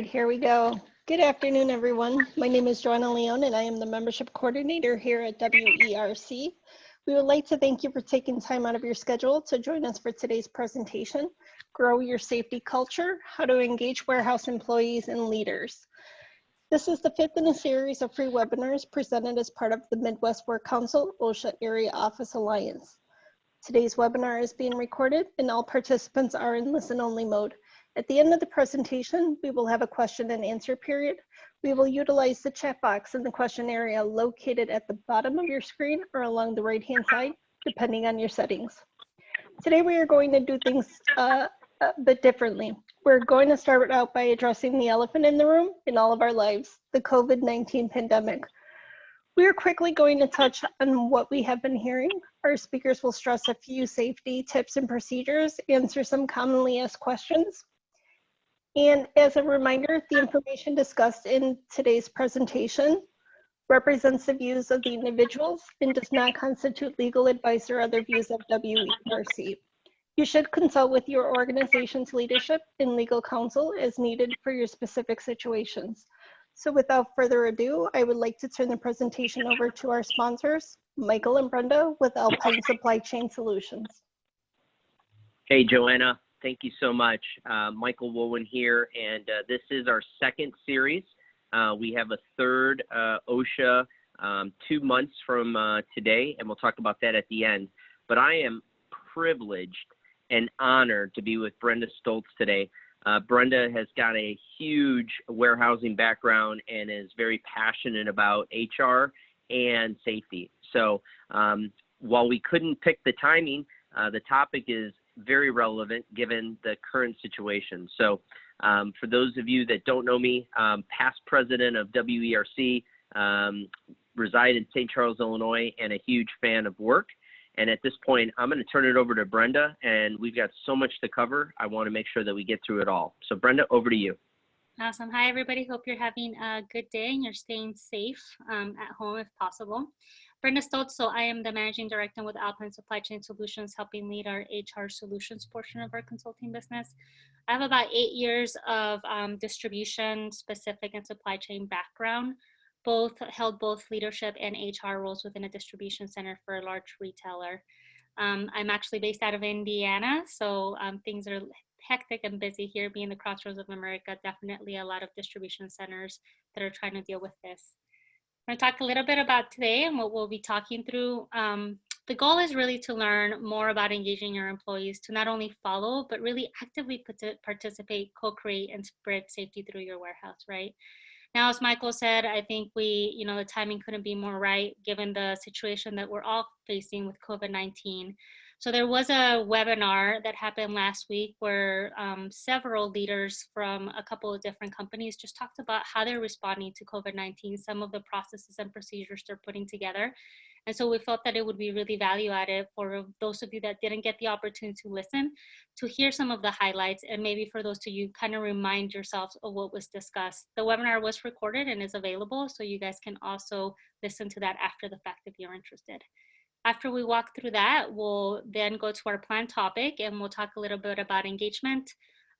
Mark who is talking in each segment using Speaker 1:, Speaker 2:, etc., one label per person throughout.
Speaker 1: here we go. Good afternoon, everyone. My name is Joanna Leon, and I am the Membership Coordinator here at WERC. We would like to thank you for taking time out of your schedule to join us for today's presentation, Grow Your Safety Culture, How to Engage Warehouse Employees and Leaders. This is the fifth in a series of free webinars presented as part of the Midwest Work Council OSHA Area Office Alliance. Today's webinar is being recorded and all participants are in listen-only mode. At the end of the presentation, we will have a question and answer period. We will utilize the chat box in the question area located at the bottom of your screen or along the right-hand side, depending on your settings. Today, we are going to do things a bit differently. We're going to start out by addressing the elephant in the room in all of our lives, the COVID-19 pandemic. We are quickly going to touch on what we have been hearing. Our speakers will stress a few safety tips and procedures, answer some commonly asked questions. And as a reminder, the information discussed in today's presentation represents the views of the individuals and does not constitute legal advice or other views of WERC. You should consult with your organization's leadership and legal counsel as needed for your specific situations. So without further ado, I would like to turn the presentation over to our sponsors, Michael and Brenda with Alpine Supply Chain Solutions.
Speaker 2: Hey, Joanna. Thank you so much. Michael Wohlwend here, and this is our second series. We have a third OSHA 2 months from today, and we'll talk about that at the end. But I am privileged and honored to be with Brenda Stoltz today. Brenda has got a huge warehousing background and is very passionate about HR and safety. So while we couldn't pick the timing, the topic is very relevant given the current situation. So for those of you that don't know me, past president of WERC, reside in St. Charles, Illinois, and a huge fan of WERC. And at this point, I'm going to turn it over to Brenda, and we've got so much to cover. I want to make sure that we get through it all. So Brenda, over to you.
Speaker 3: Awesome. Hi, everybody. Hope you're having a good day and you're staying safe at home if possible. Brenda Stoltz, so I am the Managing Director with Alpine Supply Chain Solutions, helping lead our HR solutions portion of our consulting business. I have about 8 years of distribution, specific and supply chain background, held both leadership and HR roles within a distribution center for a large retailer. I'm actually based out of Indiana, so things are hectic and busy here, being the crossroads of America. Definitely a lot of distribution centers that are trying to deal with this. I'm going to talk a little bit about today and what we'll be talking through. The goal is really to learn more about engaging your employees to not only follow, but really actively participate, co-create, and spread safety through your warehouse, right? Now, as Michael said, I think the timing couldn't be more right given the situation that we're all facing with COVID-19. So there was a webinar that happened last week where several leaders from a couple of different companies just talked about how they're responding to COVID-19, some of the processes and procedures they're putting together. And so we felt that it would be really value added for those of you that didn't get the opportunity to listen, to hear some of the highlights, and maybe for those of you kind of remind yourselves of what was discussed. The webinar was recorded and is available, so you guys can also listen to that after the fact if you're interested. After we walk through that, we'll then go to our planned topic and we'll talk a little bit about engagement,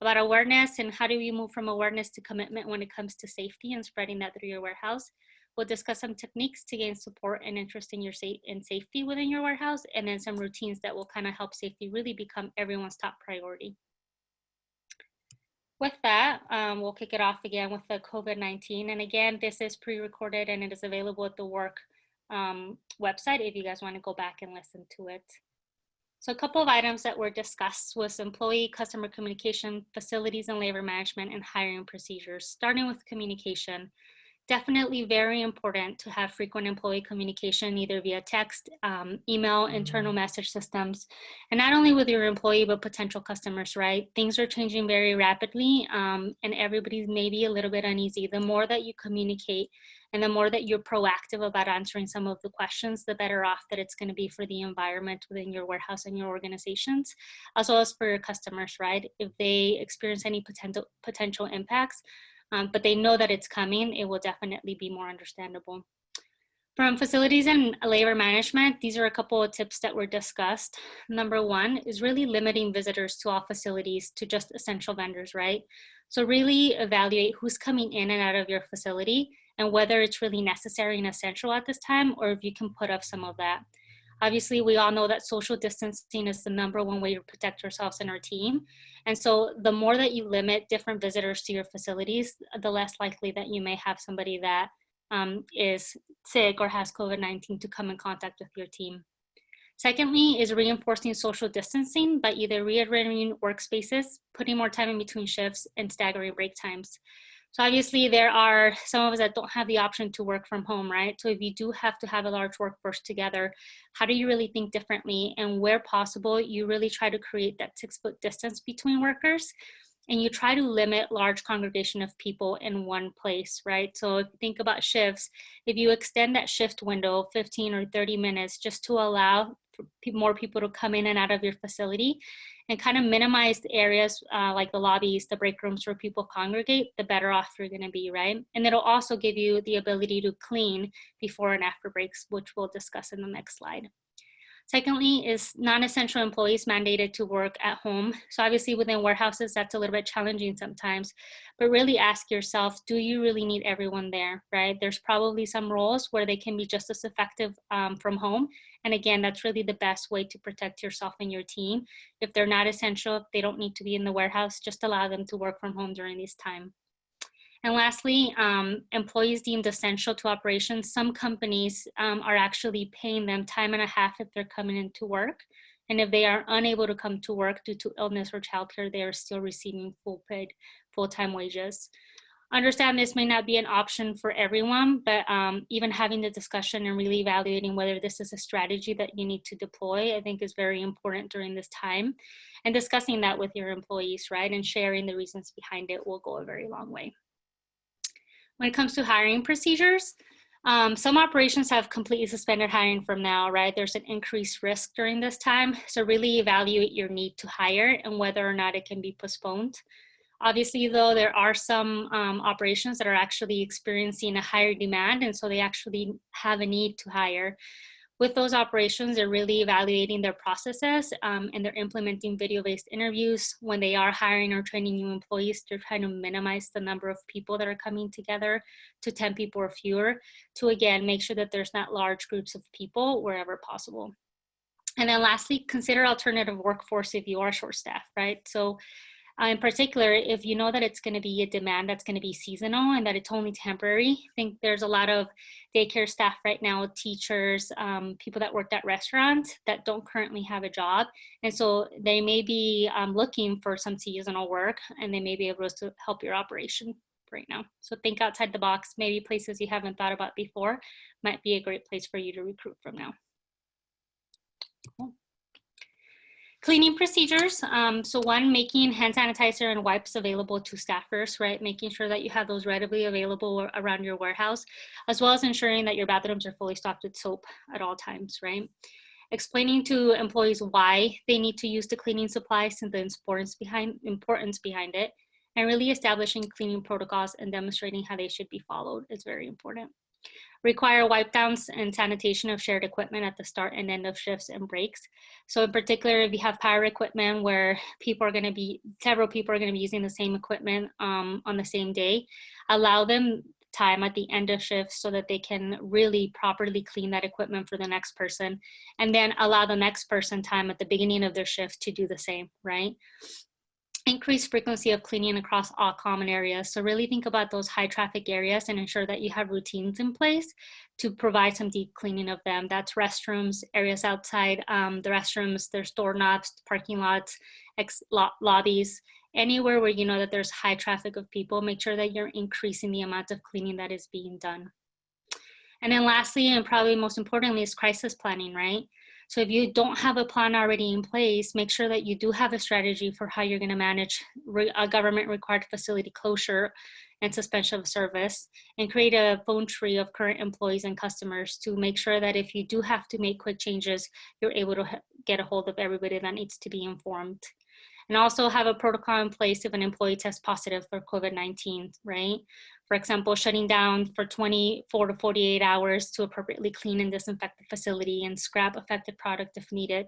Speaker 3: about awareness, and how do we move from awareness to commitment when it comes to safety and spreading that through your warehouse. We'll discuss some techniques to gain support and interest in your safety within your warehouse, and then some routines that will kind of help safety really become everyone's top priority. With that, we'll kick it off again with the COVID-19. And again, this is pre-recorded and it is available at the WERC website if you guys want to go back and listen to it. So a couple of items that were discussed was employee customer communication, facilities and labor management, and hiring procedures. Starting with communication, definitely very important to have frequent employee communication, either via text, email, internal message systems, and not only with your employee, but potential customers, right? Things are changing very rapidly, and everybody's maybe a little bit uneasy. The more that you communicate and the more that you're proactive about answering some of the questions, the better off that it's going to be for the environment within your warehouse and your organizations, as well as for your customers, right? If they experience any potential impacts, but they know that it's coming, it will definitely be more understandable. From facilities and labor management, these are a couple of tips that were discussed. Number one is really limiting visitors to all facilities to just essential vendors, right? So really evaluate who's coming in and out of your facility and whether it's really necessary and essential at this time, or if you can put up some of that. Obviously, we all know that social distancing is the number one way to protect ourselves and our team. And so the more that you limit different visitors to your facilities, the less likely that you may have somebody that is sick or has COVID-19 to come in contact with your team. Secondly is reinforcing social distancing by either rearranging workspaces, putting more time in between shifts, and staggering break times. So obviously there are some of us that don't have the option to work from home, right? So if you do have to have a large workforce together, how do you really think differently? And where possible, you really try to create that 6-foot distance between workers, and you try to limit large congregation of people in one place, right? So if you think about shifts, if you extend that shift window 15 or 30 minutes just to allow more people to come in and out of your facility and kind of minimize the areas like the lobbies, the break rooms where people congregate, the better off you're gonna be, right? And it'll also give you the ability to clean before and after breaks, which we'll discuss in the next slide. Secondly is non-essential employees mandated to work at home. So obviously within warehouses, that's a little bit challenging sometimes, but really ask yourself, do you really need everyone there, right? There's probably some roles where they can be just as effective from home. And again, that's really the best way to protect yourself and your team. If they're not essential, if they don't need to be in the warehouse, just allow them to work from home during this time. And lastly, employees deemed essential to operations. Some companies are actually paying them time and a half if they're coming into work. And if they are unable to come to work due to illness or childcare, they are still receiving full paid, full-time wages. Understand this may not be an option for everyone, but even having the discussion and really evaluating whether this is a strategy that you need to deploy, I think is very important during this time. And discussing that with your employees, right? And sharing the reasons behind it will go a very long way. When it comes to hiring procedures, some operations have completely suspended hiring from now, right? There's an increased risk during this time. So really evaluate your need to hire and whether or not it can be postponed. Obviously, though, there are some operations that are actually experiencing a higher demand, and so they actually have a need to hire. With those operations, they're really evaluating their processes and they're implementing video-based interviews. When they are hiring or training new employees, they're trying to minimize the number of people that are coming together to 10 people or fewer to, again, make sure that there's not large groups of people wherever possible. And then lastly, consider alternative workforce if you are short-staffed, right? So in particular, if you know that it's going to be a demand that's going to be seasonal and that it's only temporary, I think there's a lot of daycare staff right now, teachers, people that worked at restaurants that don't currently have a job. And so they may be looking for some seasonal work and they may be able to help your operation right now. So think outside the box, maybe places you haven't thought about before might be a great place for you to recruit from now. Cool. Cleaning procedures. So one, making hand sanitizer and wipes available to staffers, right? Making sure that you have those readily available around your warehouse, as well as ensuring that your bathrooms are fully stocked with soap at all times, right? Explaining to employees why they need to use the cleaning supplies and the importance behind it, and really establishing cleaning protocols and demonstrating how they should be followed is very important. Require wipe downs and sanitation of shared equipment at the start and end of shifts and breaks. So in particular, if you have power equipment where several people are going to be using the same equipment on the same day, allow them time at the end of shifts so that they can really properly clean that equipment for the next person, and then allow the next person time at the beginning of their shift to do the same, right? Increase frequency of cleaning across all common areas. So really think about those high traffic areas and ensure that you have routines in place to provide some deep cleaning of them. That's restrooms, areas outside the restrooms, there's doorknobs, parking lots, lobbies, anywhere where you know that there's high traffic of people, make sure that you're increasing the amount of cleaning that is being done. And then lastly, and probably most importantly, is crisis planning, right? So if you don't have a plan already in place, make sure that you do have a strategy for how you're going to manage a government required facility closure and suspension of service, and create a phone tree of current employees and customers to make sure that if you do have to make quick changes, you're able to get a hold of everybody that needs to be informed. and also have a protocol in place if an employee tests positive for COVID-19, right? For example, shutting down for 24 to 48 hours to appropriately clean and disinfect the facility and scrap affected product if needed.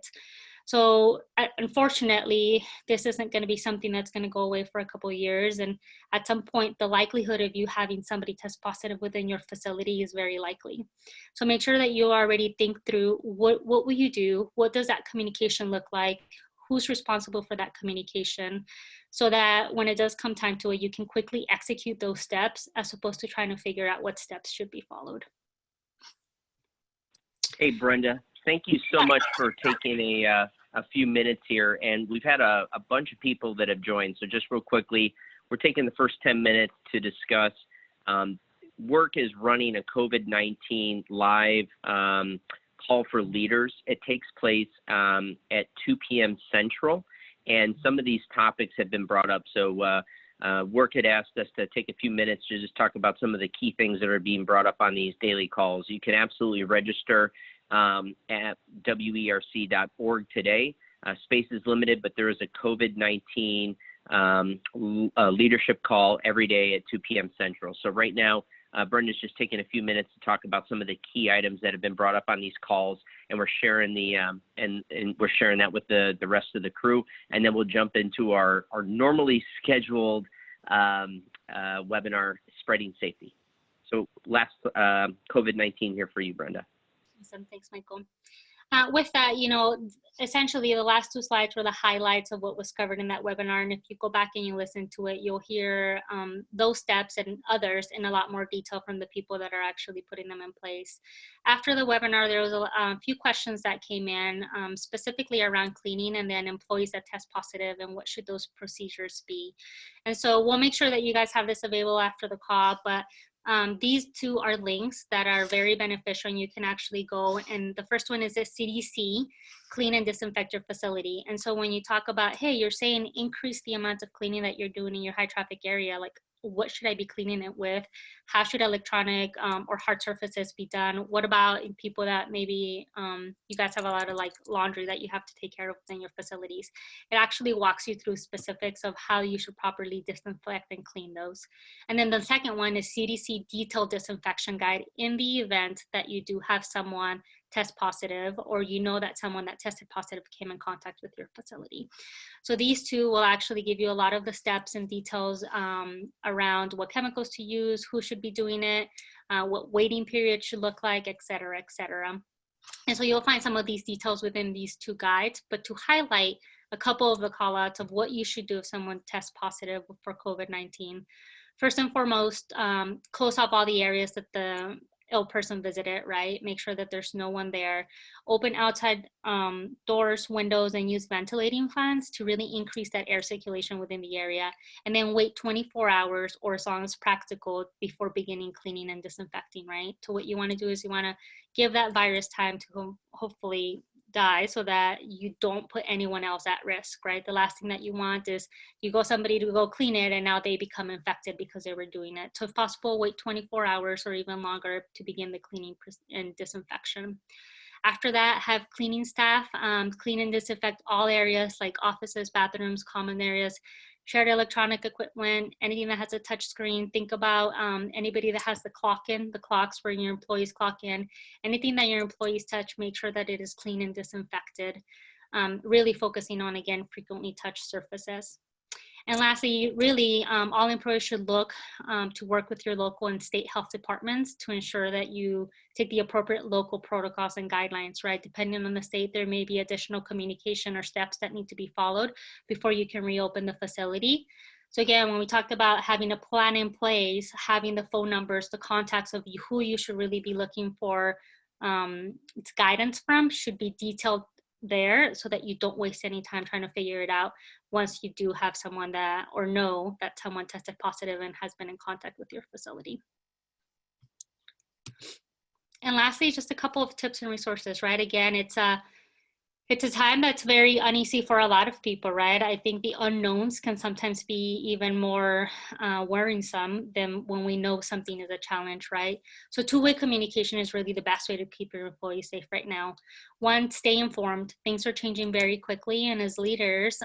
Speaker 3: So unfortunately, this isn't going to be something that's going to go away for a couple of years. And at some point, the likelihood of you having somebody test positive within your facility is very likely. So make sure that you already think through what will you do? What does that communication look like? Who's responsible for that communication, so that when it does come time to it, you can quickly execute those steps as opposed to trying to figure out what steps should be followed.
Speaker 2: Hey, Brenda, thank you so much for taking a few minutes here. And we've had a bunch of people that have joined. So just real quickly, we're taking the first 10 minutes to discuss WERC is running a COVID-19 live call for leaders. It takes place at 2 p.m. Central, and some of these topics have been brought up. So WERC had asked us to take a few minutes to just talk about some of the key things that are being brought up on these daily calls. You can absolutely register at werc.org today. Space is limited, but there is a COVID-19 leadership call every day at 2 p.m. Central. So right now, Brenda's just taking a few minutes to talk about some of the key items that have been brought up on these calls, and we're sharing the and we're sharing that with the rest of the crew, and then we'll jump into our normally scheduled webinar, Spreading Safety. So last COVID-19 here for you, Brenda.
Speaker 3: Awesome, thanks, Michael. With that, you know, essentially the last two slides were the highlights of what was covered in that webinar. And if you go back and you listen to it, you'll hear those steps and others in a lot more detail from the people that are actually putting them in place. After the webinar, there was a few questions that came in specifically around cleaning and then employees that test positive and what should those procedures be. And so we'll make sure that you guys have this available after the call, but these two are links that are very beneficial, and you can actually go, and the first one is the CDC, clean and disinfect your facility. And so when you talk about, hey, you're saying increase the amount of cleaning that you're doing in your high traffic area, like what should I be cleaning it with? How should electronic or hard surfaces be done? What about people that maybe you guys have a lot of like laundry that you have to take care of within your facilities? It actually walks you through specifics of how you should properly disinfect and clean those. And then the second one is CDC detailed disinfection guide in the event that you do have someone test positive, or you know that someone that tested positive came in contact with your facility. So these two will actually give you a lot of the steps and details around what chemicals to use, who should be doing it, what waiting period should look like, et cetera, et cetera. And so you'll find some of these details within these two guides, but to highlight a couple of the call outs of what you should do if someone tests positive for COVID-19. First and foremost, close off all the areas that the ill person visited, right? Make sure that there's no one there. Open outside doors, windows, and use ventilating fans to really increase that air circulation within the area. And then wait 24 hours or as long as practical before beginning cleaning and disinfecting, right? So what you want to do is you want to give that virus time to hopefully die so that you don't put anyone else at risk, right? The last thing that you want is you go somebody to go clean it and now they become infected because they were doing it. So if possible, wait 24 hours or even longer to begin the cleaning and disinfection. After that, have cleaning staff clean and disinfect all areas like offices, bathrooms, common areas, shared electronic equipment, anything that has a touch screen. Think about anybody that has the clocks where your employees clock in. Anything that your employees touch, make sure that it is clean and disinfected. Really focusing on, again, frequently touched surfaces. And lastly, really, all employers should look to work with your local and state health departments to ensure that you take the appropriate local protocols and guidelines, right? Depending on the state, there may be additional communication or steps that need to be followed before you can reopen the facility. So again, when we talked about having a plan in place, having the phone numbers, the contacts of who you should really be looking for guidance from should be detailed there so that you don't waste any time trying to figure it out once you do have someone that, or know that someone tested positive and has been in contact with your facility. And lastly, just a couple of tips and resources, right? Again, it's It's a time that's very uneasy for a lot of people, right? I think the unknowns can sometimes be even more worrisome than when we know something is a challenge, right? So two-way communication is really the best way to keep your employees safe right now. One, stay informed. Things are changing very quickly, and as leaders,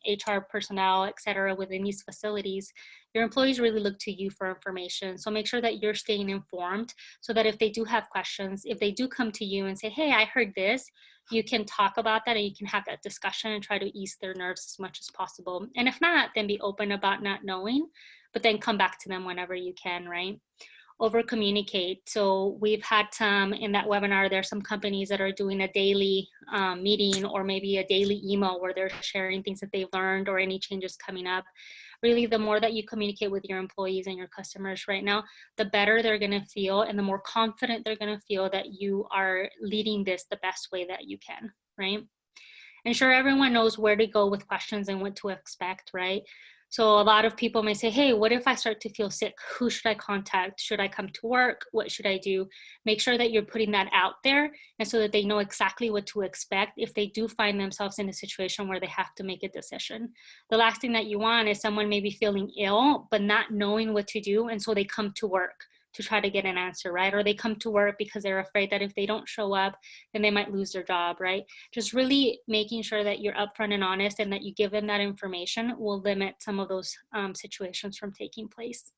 Speaker 3: HR personnel, et cetera, within these facilities, your employees really look to you for information. So make sure that you're staying informed so that if they do have questions, if they do come to you and say, hey, I heard this, you can talk about that and you can have that discussion and try to ease their nerves as much as possible. And if not, then be open about not knowing, but then come back to them whenever you can, right? Over communicate. So we've had some in that webinar, there's some companies that are doing a daily meeting or maybe a daily email where they're sharing things that they've learned or any changes coming up. Really, the more that you communicate with your employees and your customers right now, the better they're going to feel and the more confident they're going to feel that you are leading this the best way that you can, right? Ensure everyone knows where to go with questions and what to expect, right? So a lot of people may say, hey, what if I start to feel sick? Who should I contact? Should I come to work? What should I do? Make sure that you're putting that out there and so that they know exactly what to expect if they do find themselves in a situation where they have to make a decision. The last thing that you want is someone maybe feeling ill, but not knowing what to do. And so they come to work to try to get an answer, right? Or they come to work because they're afraid that if they don't show up, then they might lose their job, right? Just really making sure that you're upfront and honest and that you give them that information will limit some of those situations from taking place.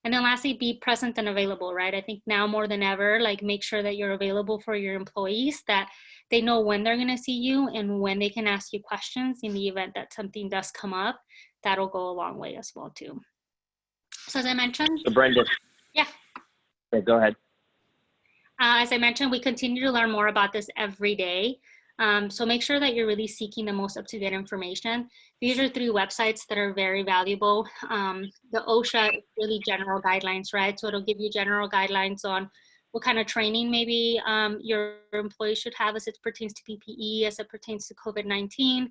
Speaker 3: And then lastly, be present and available, right? I think now more than ever, like make sure that you're available for your employees, that they know when they're gonna see you and when they can ask you questions in the event that something does come up. That'll go a long way as well too. So as I mentioned.
Speaker 2: So Brenda.
Speaker 3: Yeah.
Speaker 2: Go ahead.
Speaker 3: As I mentioned, we continue to learn more about this every day. So make sure that you're really seeking the most up-to-date information. These are 3 websites that are very valuable. The OSHA is really general guidelines, right? So it'll give you general guidelines on what kind of training maybe your employees should have as it pertains to PPE, as it pertains to COVID-19,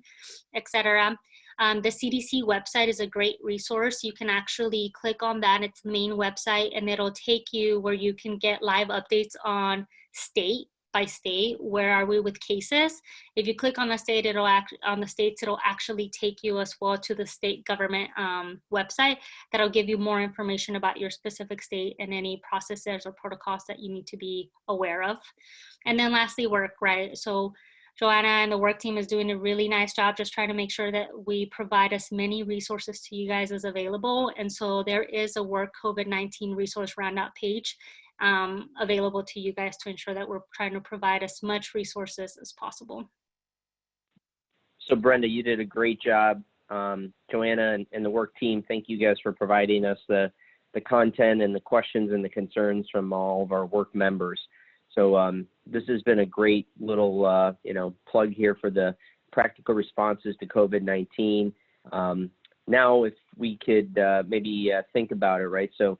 Speaker 3: et cetera. The CDC website is a great resource. You can actually click on that. It's the main website, and it'll take you where you can get live updates on state by state. Where are we with cases? If you click on the state, it'll actually take you as well to the state government website that'll give you more information about your specific state and any processes or protocols that you need to be aware of. And then lastly, WERC, right? So Joanna and the WERC team is doing a really nice job just trying to make sure that we provide as many resources to you guys as available. And so there is a WERC COVID-19 resource roundup page available to you guys to ensure that we're trying to provide as much resources as possible.
Speaker 2: So Brenda, you did a great job. Joanna and the WERC team, thank you guys for providing us the content and the questions and the concerns from all of our WERC members. So this has been a great little, plug here for the practical responses to COVID-19. Now, if we could maybe think about it, right? So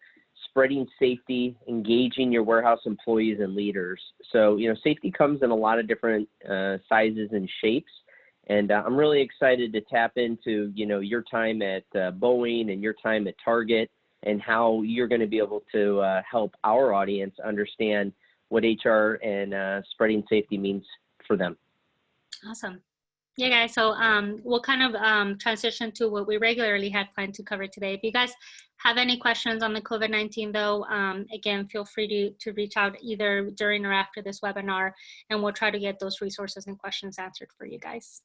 Speaker 2: spreading safety, engaging your warehouse employees and leaders. So, safety comes in a lot of different sizes and shapes. And I'm really excited to tap into, your time at Boeing and your time at Target and how you're going to be able to help our audience understand what HR and spreading safety means for them.
Speaker 3: Awesome. Yeah, guys, so we'll kind of transition to what we regularly had planned to cover today. If you guys have any questions on the COVID-19 though, again, feel free to reach out either during or after this webinar, and we'll try to get those resources and questions answered for you guys.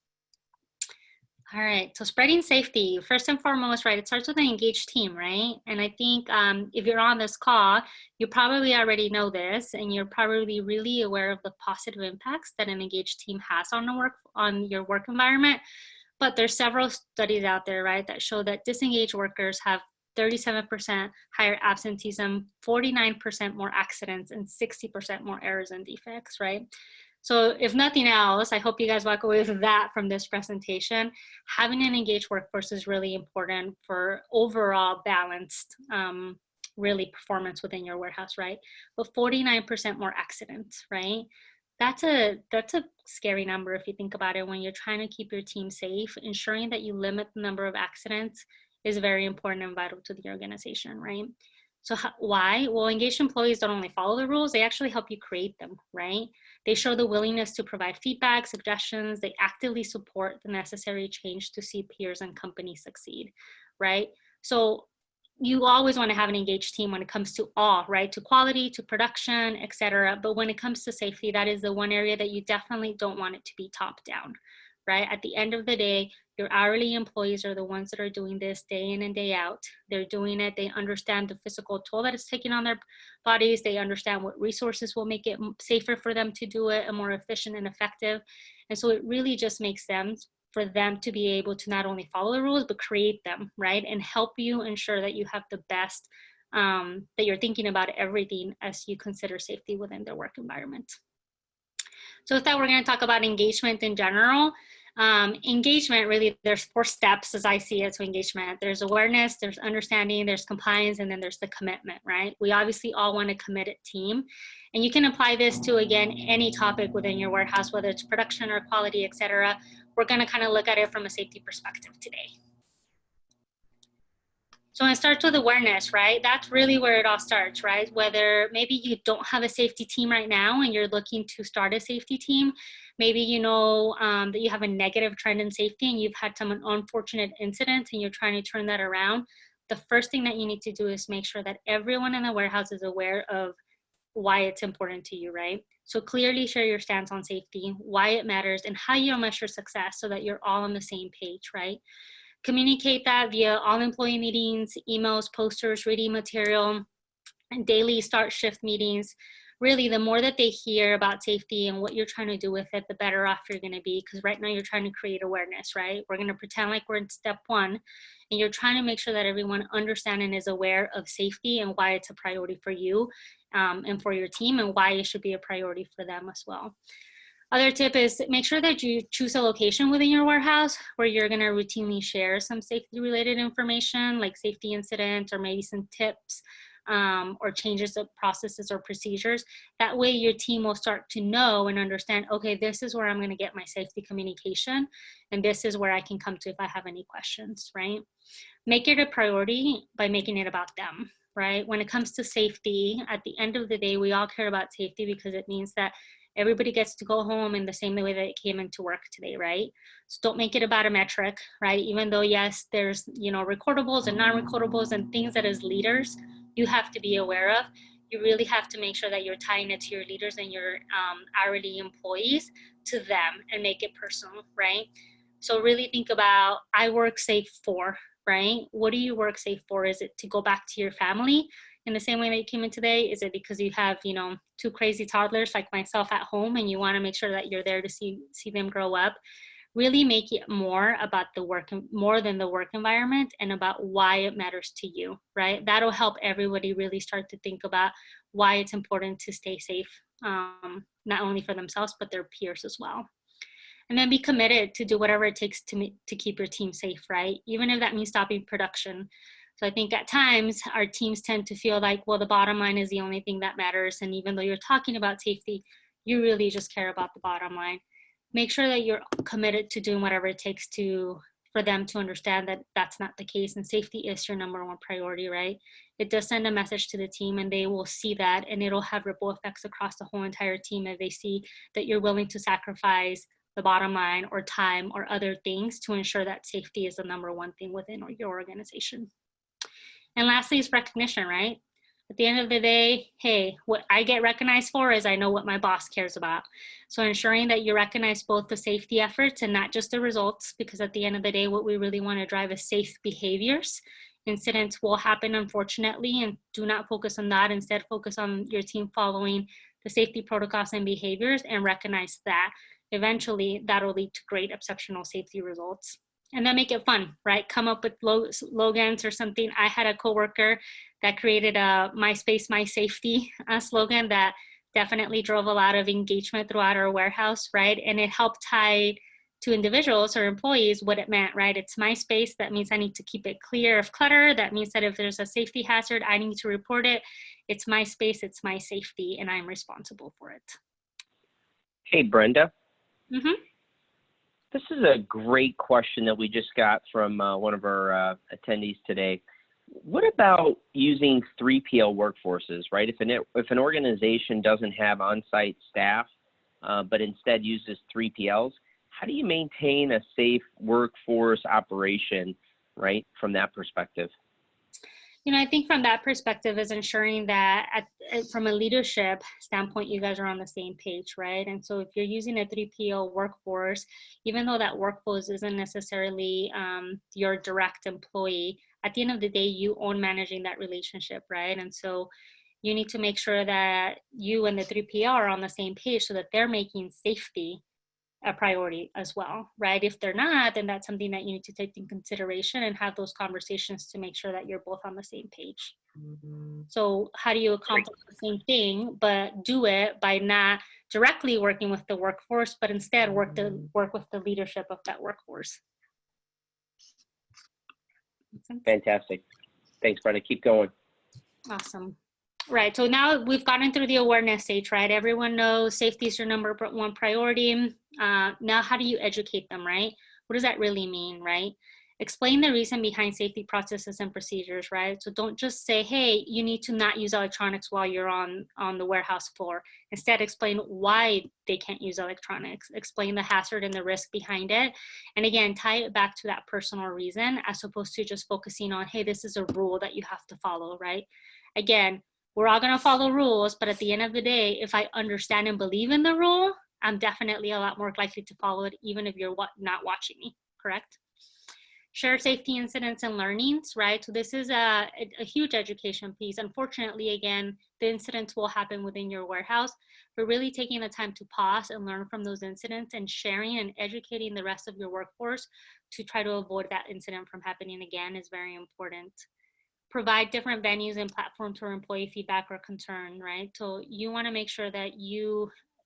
Speaker 3: All right, so spreading safety, first and foremost, right, it starts with an engaged team, right? And I think if you're on this call, you probably already know this, and you're probably really aware of the positive impacts that an engaged team has on your work environment. But there's several studies out there, right, that show that disengaged workers have 37% higher absenteeism, 49% more accidents, and 60% more errors and defects, right? So if nothing else, I hope you guys walk away with that from this presentation. Having an engaged workforce is really important for overall balanced, really performance within your warehouse, right? But 49% more accidents, right? That's a scary number if you think about it. When you're trying to keep your team safe, ensuring that you limit the number of accidents is very important and vital to the organization, right? So why? Well, engaged employees don't only follow the rules, they actually help you create them, right? They show the willingness to provide feedback, suggestions, they actively support the necessary change to see peers and companies succeed, right? So you always want to have an engaged team when it comes to all, right? To quality, to production, et cetera. But when it comes to safety, that is the one area that you definitely don't want it to be top down, right? At the end of the day, your hourly employees are the ones that are doing this day in and day out. They're doing it. They understand the physical toll that it's taking on their bodies. They understand what resources will make it safer for them to do it and more efficient and effective. And so it really just makes sense for them to be able to not only follow the rules, but create them, right? And help you ensure that you have the best, that you're thinking about everything as you consider safety within their work environment. So with that, we're going to talk about engagement in general. Engagement, really, there's 4 steps as I see it to engagement. There's awareness, there's understanding, there's compliance, and then there's the commitment, right? We obviously all want a committed team. And you can apply this to, again, any topic within your warehouse, whether it's production or quality, et cetera. We're going to kind of look at it from a safety perspective today. So it starts with awareness, right? That's really where it all starts, right? Whether maybe you don't have a safety team right now and you're looking to start a safety team, maybe you know that you have a negative trend in safety and you've had some unfortunate incident and you're trying to turn that around. The first thing that you need to do is make sure that everyone in the warehouse is aware of why it's important to you, right? So clearly share your stance on safety, why it matters, and how you'll measure success so that you're all on the same page, right? Communicate that via all employee meetings, emails, posters, reading material, and daily start shift meetings. Really, the more that they hear about safety and what you're trying to do with it, the better off you're going to be, because right now you're trying to create awareness, right? We're going to pretend like we're in step 1, and you're trying to make sure that everyone understands and is aware of safety and why it's a priority for you and for your team, and why it should be a priority for them as well. Other tip is make sure that you choose a location within your warehouse where you're going to routinely share some safety related information, like safety incidents or maybe some tips or changes of processes or procedures. That way your team will start to know and understand, okay, this is where I'm going to get my safety communication, and this is where I can come to if I have any questions, right? Make it a priority by making it about them, right? When it comes to safety, at the end of the day, we all care about safety because it means that everybody gets to go home in the same way that it came into work today, right? So don't make it about a metric, right? Even though, yes, there's, you know, recordables and non-recordables and things that as leaders, you have to be aware of. You really have to make sure that you're tying it to your leaders and your hourly employees, to them, and make it personal, right? So really think about, I work safe for, right? What do you work safe for? Is it to go back to your family in the same way that you came in today? Is it because you have, you know, 2 crazy toddlers like myself at home and you want to make sure that you're there to see them grow up? Really make it more about the work, more than the work environment, and about why it matters to you, right? That'll help everybody really start to think about why it's important to stay safe, not only for themselves, but their peers as well. And then be committed to do whatever it takes to keep your team safe, right? Even if that means stopping production. So I think at times our teams tend to feel like, well, the bottom line is the only thing that matters. And even though you're talking about safety, you really just care about the bottom line. Make sure that you're committed to doing whatever it takes for them to understand that that's not the case, and safety is your number 1 priority, right? It does send a message to the team, and they will see that, and it'll have ripple effects across the whole entire team if they see that you're willing to sacrifice the bottom line or time or other things to ensure that safety is the number 1 thing within your organization. And lastly is recognition, right? At the end of the day, hey, what I get recognized for is I know what my boss cares about. So ensuring that you recognize both the safety efforts and not just the results, because at the end of the day, what we really want to drive is safe behaviors. Incidents will happen, unfortunately, and do not focus on that. Instead, focus on your team following the safety protocols and behaviors, and recognize that. Eventually, that'll lead to great exceptional safety results. And then make it fun, right? Come up with slogans or something. I had a coworker that created a My Space, My Safety slogan that definitely drove a lot of engagement throughout our warehouse, right? And it helped tie to individuals or employees what it meant, right? It's my space. That means I need to keep it clear of clutter. That means that if there's a safety hazard, I need to report it. It's my space, it's my safety, and I'm responsible for it.
Speaker 2: Hey, Brenda.
Speaker 3: Mm-hmm.
Speaker 2: This is a great question that we just got from one of our attendees today. What about using 3PL workforces, right? If an organization doesn't have on-site staff, but instead uses 3PLs, how do you maintain a safe workforce operation, right, from that perspective?
Speaker 3: You know, I think from that perspective is ensuring that from a leadership standpoint, you guys are on the same page, right? And so if you're using a 3PL workforce, even though that workforce isn't necessarily your direct employee, at the end of the day, you own managing that relationship, right? And so you need to make sure that you and the 3PL are on the same page so that they're making safety a priority as well, right? If they're not, then that's something that you need to take in consideration and have those conversations to make sure that you're both on the same page. So how do you accomplish the same thing, but do it by not directly working with the workforce, but instead work with the leadership of that workforce?
Speaker 2: Fantastic. Thanks, Brenda. Keep going.
Speaker 3: Awesome. Right, so now we've gotten through the awareness stage, right? Everyone knows safety is your number one priority. Now, how do you educate them, right? What does that really mean, right? Explain the reason behind safety processes and procedures, right? So don't just say, hey, you need to not use electronics while you're on the warehouse floor. Instead, explain why they can't use electronics. Explain the hazard and the risk behind it. And again, tie it back to that personal reason as opposed to just focusing on, hey, this is a rule that you have to follow, right? Again, we're all going to follow rules, but at the end of the day, if I understand and believe in the rule, I'm definitely a lot more likely to follow it, even if you're not watching me, correct? Share safety incidents and learnings, right? So this is a huge education piece. Unfortunately, again, the incidents will happen within your warehouse, but really taking the time to pause and learn from those incidents and sharing and educating the rest of your workforce to try to avoid that incident from happening again is very important. Provide different venues and platforms for employee feedback or concern, right? So you want to make sure that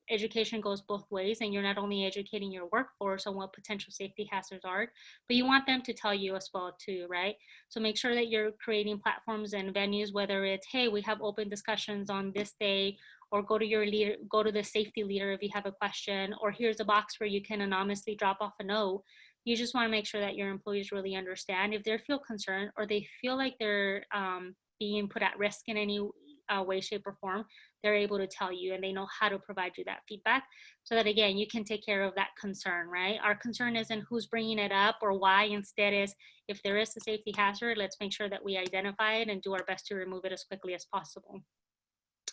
Speaker 3: education goes both ways, and you're not only educating your workforce on what potential safety hazards are, but you want them to tell you as well too, right? So make sure that you're creating platforms and venues, whether it's, hey, we have open discussions on this day, or go to your leader, go to the safety leader if you have a question, or here's a box where you can anonymously drop off a note. You just want to make sure that your employees really understand if they feel concerned or they feel like they're being put at risk in any way, shape, or form, they're able to tell you and they know how to provide you that feedback so that, again, you can take care of that concern, right? Our concern isn't who's bringing it up or why. Instead is, if there is a safety hazard, let's make sure that we identify it and do our best to remove it as quickly as possible.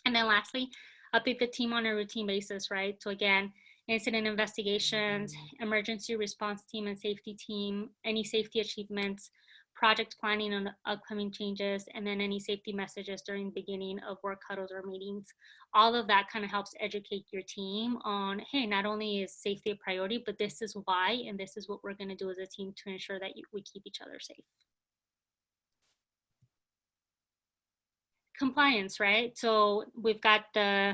Speaker 3: And then lastly, update the team on a routine basis, right? So again, incident investigations, emergency response team and safety team, any safety achievements, project planning on upcoming changes, and then any safety messages during the beginning of work huddles or meetings. All of that kind of helps educate your team on, hey, not only is safety a priority, but this is why, and this is what we're going to do as a team to ensure that we keep each other safe. Compliance, right? So we've got the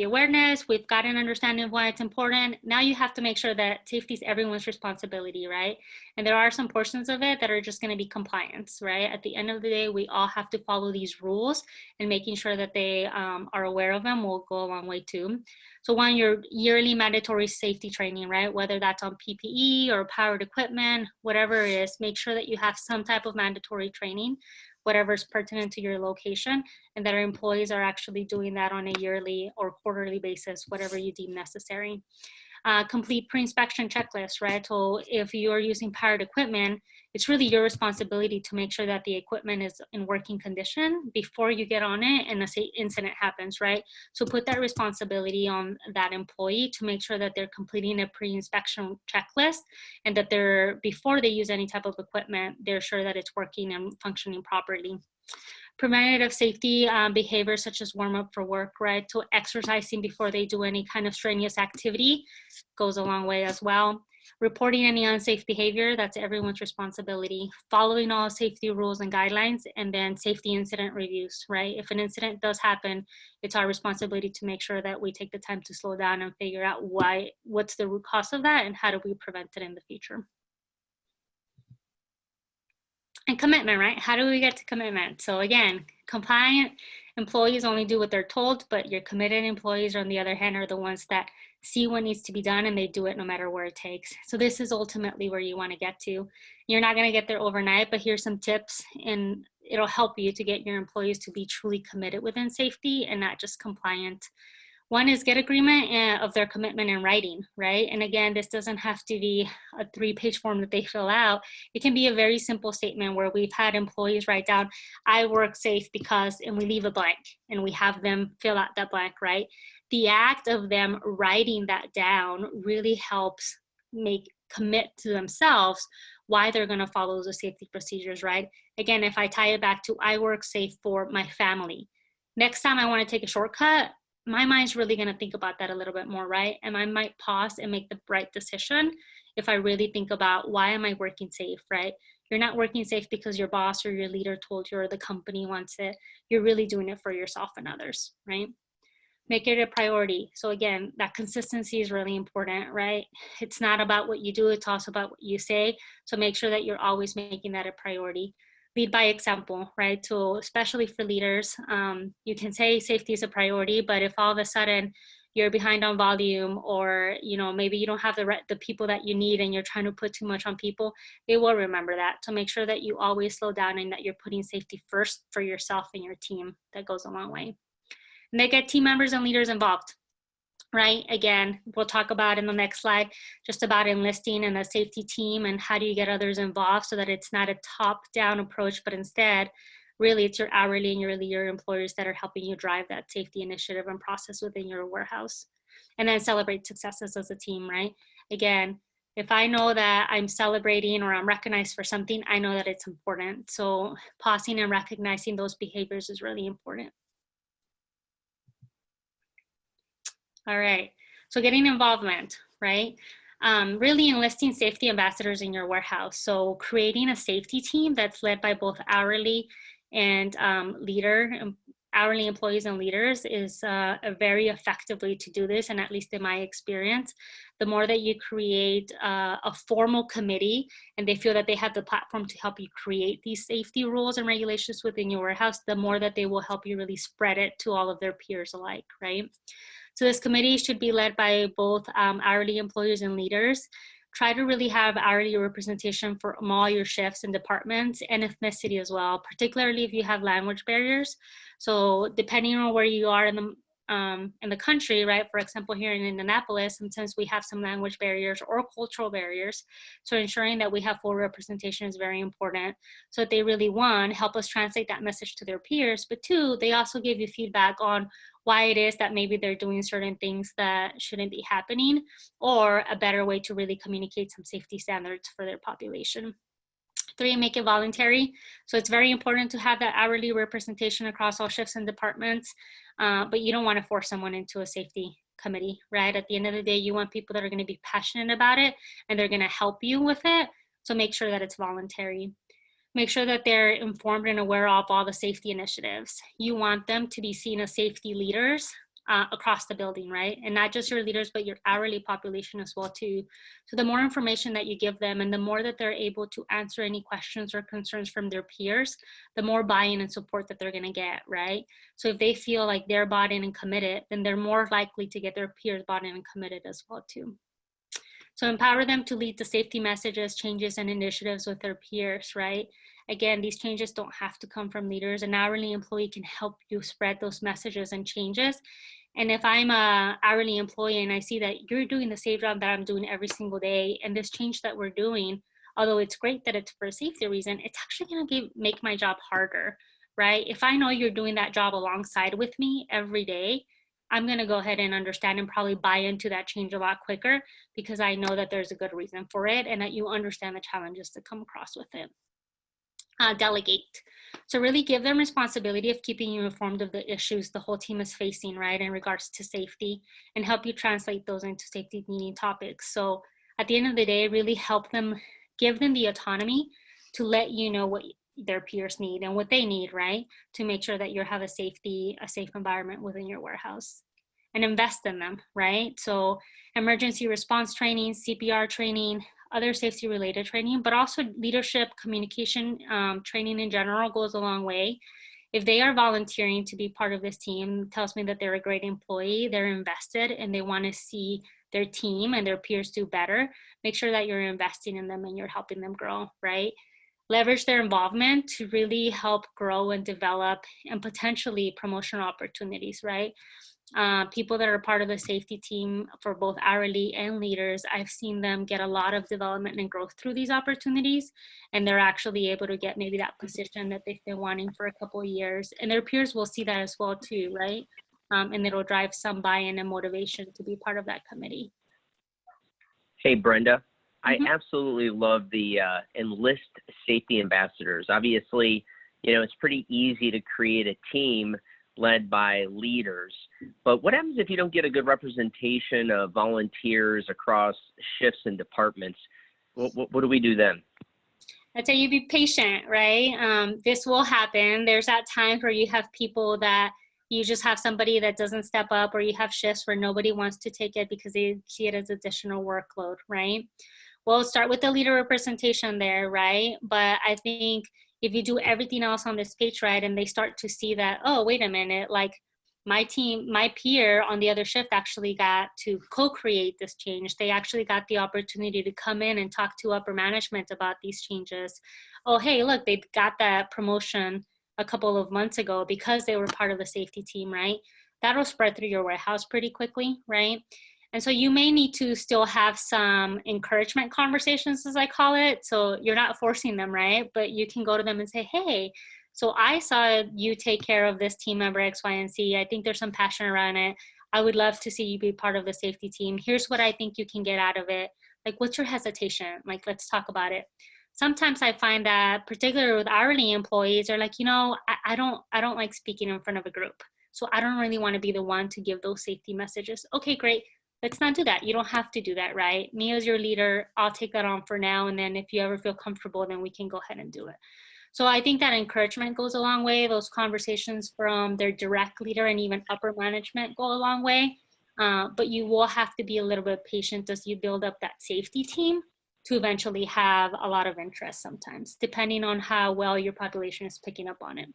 Speaker 3: awareness, we've got an understanding of why it's important. Now you have to make sure that safety is everyone's responsibility, right? And there are some portions of it that are just going to be compliance, right? At the end of the day, we all have to follow these rules, and making sure that they are aware of them will go a long way too. So one, your yearly mandatory safety training, right? Whether that's on PPE or powered equipment, whatever it is, make sure that you have some type of mandatory training, whatever's pertinent to your location, and that our employees are actually doing that on a yearly or quarterly basis, whatever you deem necessary. Complete pre-inspection checklist, right? So if you're using powered equipment, it's really your responsibility to make sure that the equipment is in working condition before you get on it and the incident happens, right? So put that responsibility on that employee to make sure that they're completing a pre-inspection checklist, and that before they use any type of equipment, they're sure that it's working and functioning properly. Preventative safety behaviors such as warm up for work, right? So exercising before they do any kind of strenuous activity goes a long way as well. Reporting any unsafe behavior, that's everyone's responsibility. Following all safety rules and guidelines, and then safety incident reviews, right? If an incident does happen, it's our responsibility to make sure that we take the time to slow down and figure out what's the root cause of that and how do we prevent it in the future. And commitment, right? How do we get to commitment? So again, compliant employees only do what they're told, but your committed employees, on the other hand, are the ones that see what needs to be done and they do it no matter where it takes. So this is ultimately where you want to get to. You're not going to get there overnight, but here's some tips and it'll help you to get your employees to be truly committed within safety and not just compliant. One is get agreement of their commitment in writing, right? And again, this doesn't have to be a 3-page form that they fill out. It can be a very simple statement where we've had employees write down, I work safe because, and we leave a blank and we have them fill out that blank, right? The act of them writing that down really helps commit to themselves why they're going to follow the safety procedures, right? Again, if I tie it back to I work safe for my family, next time I want to take a shortcut, my mind's really going to think about that a little bit more, right? And I might pause and make the right decision if I really think about why am I working safe, right? You're not working safe because your boss or your leader told you or the company wants it. You're really doing it for yourself and others, right? Make it a priority. So again, that consistency is really important, right? It's not about what you do, it's also about what you say. So make sure that you're always making that a priority. Lead by example, right? So especially for leaders, you can say safety is a priority, but if all of a sudden you're behind on volume, or maybe you don't have the people that you need and you're trying to put too much on people, they will remember that. So make sure that you always slow down and that you're putting safety first for yourself and your team. That goes a long way. And they get team members and leaders involved, right? Again, we'll talk about in the next slide, just about enlisting in a safety team and how do you get others involved so that it's not a top-down approach, but instead, really it's your hourly and your employers that are helping you drive that safety initiative and process within your warehouse. And then celebrate successes as a team, right? Again, if I know that I'm celebrating or I'm recognized for something, I know that it's important. So pausing and recognizing those behaviors is really important. All right, so getting involvement, right? Really enlisting safety ambassadors in your warehouse. So creating a safety team that's led by both hourly and hourly employees and leaders is a very effective way to do this. And at least in my experience, the more that you create a formal committee and they feel that they have the platform to help you create these safety rules and regulations within your warehouse, the more that they will help you really spread it to all of their peers alike, right? So this committee should be led by both hourly employees and leaders. Try to really have hourly representation for all your shifts and departments and ethnicity as well, particularly if you have language barriers. So depending on where you are in the country, right? For example, here in Indianapolis, sometimes we have some language barriers or cultural barriers. So ensuring that we have full representation is very important. So that they really, one, help us translate that message to their peers, but two, they also give you feedback on why it is that maybe they're doing certain things that shouldn't be happening, or a better way to really communicate some safety standards for their population. 3, make it voluntary. So it's very important to have that hourly representation across all shifts and departments, but you don't want to force someone into a safety committee, right? At the end of the day, you want people that are going to be passionate about it and they're going to help you with it. So make sure that it's voluntary. Make sure that they're informed and aware of all the safety initiatives. You want them to be seen as safety leaders across the building, right? And not just your leaders, but your hourly population as well too. So the more information that you give them and the more that they're able to answer any questions or concerns from their peers, the more buy-in and support that they're gonna get, right? So if they feel like they're bought in and committed, then they're more likely to get their peers bought in and committed as well too. So empower them to lead the safety messages, changes, and initiatives with their peers, right? Again, these changes don't have to come from leaders. An hourly employee can help you spread those messages and changes. And if I'm an hourly employee and I see that you're doing the same job that I'm doing every single day, and this change that we're doing, although it's great that it's for a safety reason, it's actually gonna make my job harder, right? If I know you're doing that job alongside with me every day, I'm gonna go ahead and understand and probably buy into that change a lot quicker because I know that there's a good reason for it and that you understand the challenges that come across with it. Delegate. So really give them responsibility of keeping you informed of the issues the whole team is facing, right, in regards to safety, and help you translate those into safety needing topics. So at the end of the day, really help them, give them the autonomy to let you know what their peers need and what they need, right, to make sure that you have a safe environment within your warehouse. And invest in them, right? So emergency response training, CPR training, other safety related training, but also leadership, communication training in general goes a long way. If they are volunteering to be part of this team, it tells me that they're a great employee, they're invested, and they want to see their team and their peers do better. Make sure that you're investing in them and you're helping them grow, right? leverage their involvement to really help grow and develop and potentially promotional opportunities, right? People that are part of the safety team for both hourly and leaders, I've seen them get a lot of development and growth through these opportunities, and they're actually able to get maybe that position that they've been wanting for a couple of years. And their peers will see that as well too, right? And it'll drive some buy-in and motivation to be part of that committee.
Speaker 2: Hey, Brenda, I
Speaker 3: Mhm.
Speaker 2: absolutely love the enlist safety ambassadors. Obviously, it's pretty easy to create a team led by leaders, but what happens if you don't get a good representation of volunteers across shifts and departments? What do we do then?
Speaker 3: I'd say you be patient, right? This will happen. There's that time where you have people that you just have somebody that doesn't step up, or you have shifts where nobody wants to take it because they see it as additional workload, right? We'll start with the leader representation there, right? But I think if you do everything else on this page right, and they start to see that, oh, wait a minute, like my team, my peer on the other shift actually got to co-create this change. They actually got the opportunity to come in and talk to upper management about these changes. Oh, hey, look, they got that promotion a couple of months ago because they were part of the safety team, right? That'll spread through your warehouse pretty quickly, right? And so you may need to still have some encouragement conversations, as I call it. So you're not forcing them, right? But you can go to them and say, hey, so I saw you take care of this team member X, Y, and Z. I think there's some passion around it. I would love to see you be part of the safety team. Here's what I think you can get out of it. Like, what's your hesitation? Like, let's talk about it. Sometimes I find that, particularly with hourly employees, are like, I don't like speaking in front of a group. So I don't really want to be the one to give those safety messages. Okay, great. Let's not do that. You don't have to do that, right? Me as your leader, I'll take that on for now. And then if you ever feel comfortable, then we can go ahead and do it. So I think that encouragement goes a long way. Those conversations from their direct leader and even upper management go a long way. But you will have to be a little bit patient as you build up that safety team to eventually have a lot of interest sometimes, depending on how well your population is picking up on it.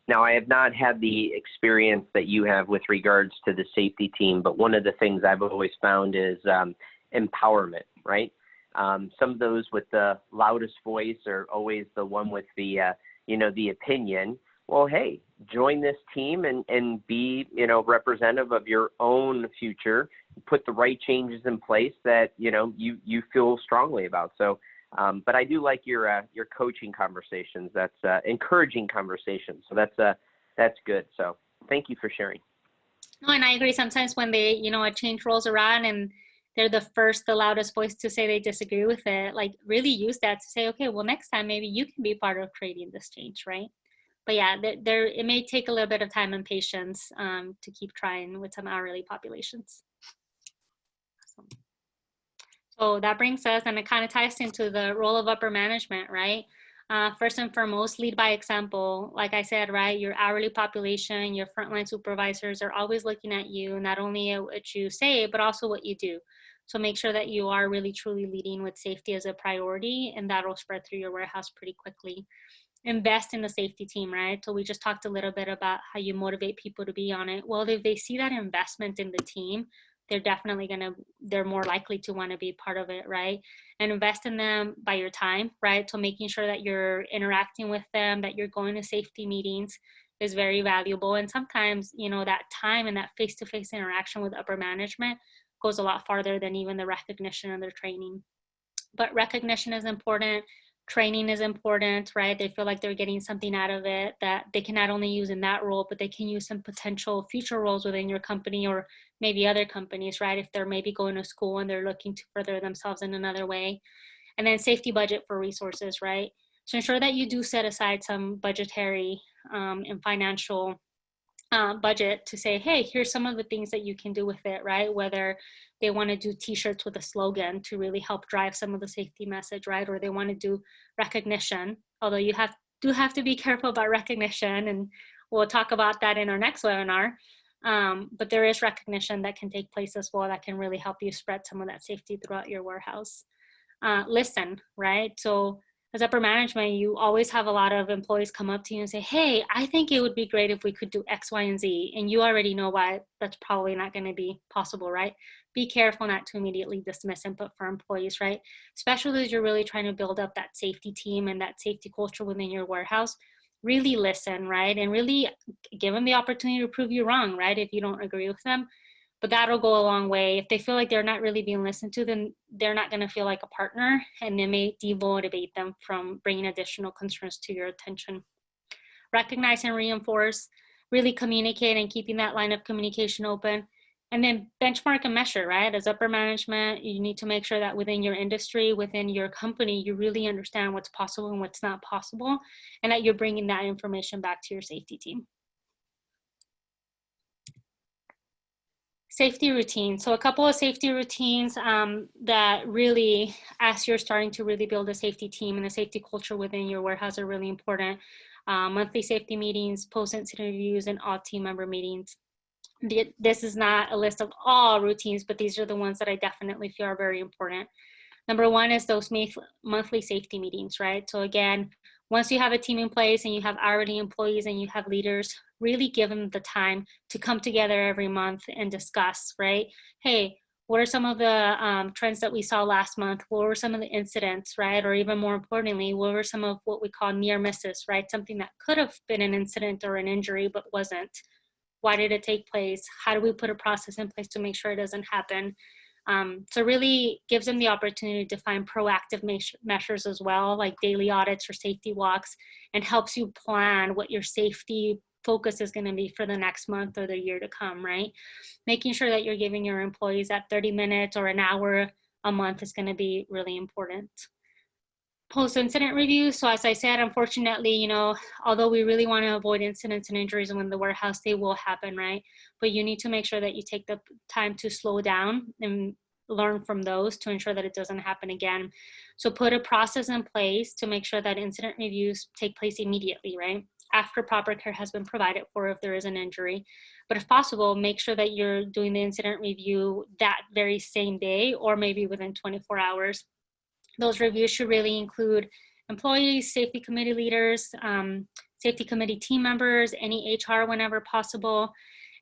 Speaker 2: Now, I have not had the experience that you have with regards to the safety team, but one of the things I've always found is empowerment, right? Some of those with the loudest voice are always the one with the, the opinion. Well, hey, join this team and be, representative of your own future. Put the right changes in place that, you feel strongly about. So, but I do like your coaching conversations. That's encouraging conversations. So that's good. So thank you for sharing.
Speaker 3: No, and I agree. Sometimes when they, a change rolls around and they're the loudest voice to say they disagree with it, like really use that to say, okay, well, next time maybe you can be part of creating this change, right? But yeah, it may take a little bit of time and patience to keep trying with some hourly populations. So that brings us, and it kind of ties into the role of upper management, right? First and foremost, lead by example. Like I said, right, your hourly population, your frontline supervisors are always looking at you, not only at what you say, but also what you do. So make sure that you are really truly leading with safety as a priority, and that'll spread through your warehouse pretty quickly. Invest in the safety team, right? So we just talked a little bit about how you motivate people to be on it. Well, if they see that investment in the team, they're more likely to want to be part of it, right? And invest in them by your time, right? So making sure that you're interacting with them, that you're going to safety meetings is very valuable. And sometimes, that time and that face-to-face interaction with upper management goes a lot farther than even the recognition and their training. But recognition is important. Training is important, right? They feel like they're getting something out of it that they can not only use in that role, but they can use some potential future roles within your company or maybe other companies, right? If they're maybe going to school and they're looking to further themselves in another way. And then safety budget for resources, right? So ensure that you do set aside some budgetary and financial budget to say, hey, here's some of the things that you can do with it, right? Whether they want to do t-shirts with a slogan to really help drive some of the safety message, right? Or they want to do recognition, although you do have to be careful about recognition, and we'll talk about that in our next webinar. But there is recognition that can take place as well that can really help you spread some of that safety throughout your warehouse. Listen, right? So as upper management, you always have a lot of employees come up to you and say, hey, I think it would be great if we could do X, Y, and Z. And you already know why that's probably not going to be possible, right? Be careful not to immediately dismiss input for employees, right? Especially as you're really trying to build up that safety team and that safety culture within your warehouse. Really listen, right? And really give them the opportunity to prove you wrong, right? If you don't agree with them. But that'll go a long way. If they feel like they're not really being listened to, then they're not going to feel like a partner, and they may demotivate them from bringing additional concerns to your attention. Recognize and reinforce, really communicate and keeping that line of communication open. And then benchmark and measure, right? As upper management, you need to make sure that within your industry, within your company, you really understand what's possible and what's not possible, and that you're bringing that information back to your safety team. Safety routines. So a couple of safety routines that really, as you're starting to really build a safety team and a safety culture within your warehouse, are really important. Monthly safety meetings, post-incident reviews, and all team member meetings. This is not a list of all routines, but these are the ones that I definitely feel are very important. Number one is those monthly safety meetings, right? So again, once you have a team in place and you have hourly employees and you have leaders, really give them the time to come together every month and discuss, right? Hey, what are some of the trends that we saw last month? What were some of the incidents, right? Or even more importantly, what were some of what we call near misses, right? Something that could have been an incident or an injury, but wasn't. Why did it take place? How do we put a process in place to make sure it doesn't happen? So really gives them the opportunity to find proactive measures as well, like daily audits or safety walks, and helps you plan what your safety focus is going to be for the next month or the year to come, right? Making sure that you're giving your employees that 30 minutes or an hour a month is going to be really important. Post-incident reviews. So as I said, unfortunately, you know, although we really want to avoid incidents and injuries when the warehouse, they will happen, right? But you need to make sure that you take the time to slow down and learn from those to ensure that it doesn't happen again. So put a process in place to make sure that incident reviews take place immediately, right? After proper care has been provided for if there is an injury. But if possible, make sure that you're doing the incident review that very same day or maybe within 24 hours. Those reviews should really include employees, safety committee leaders, safety committee team members, any HR whenever possible.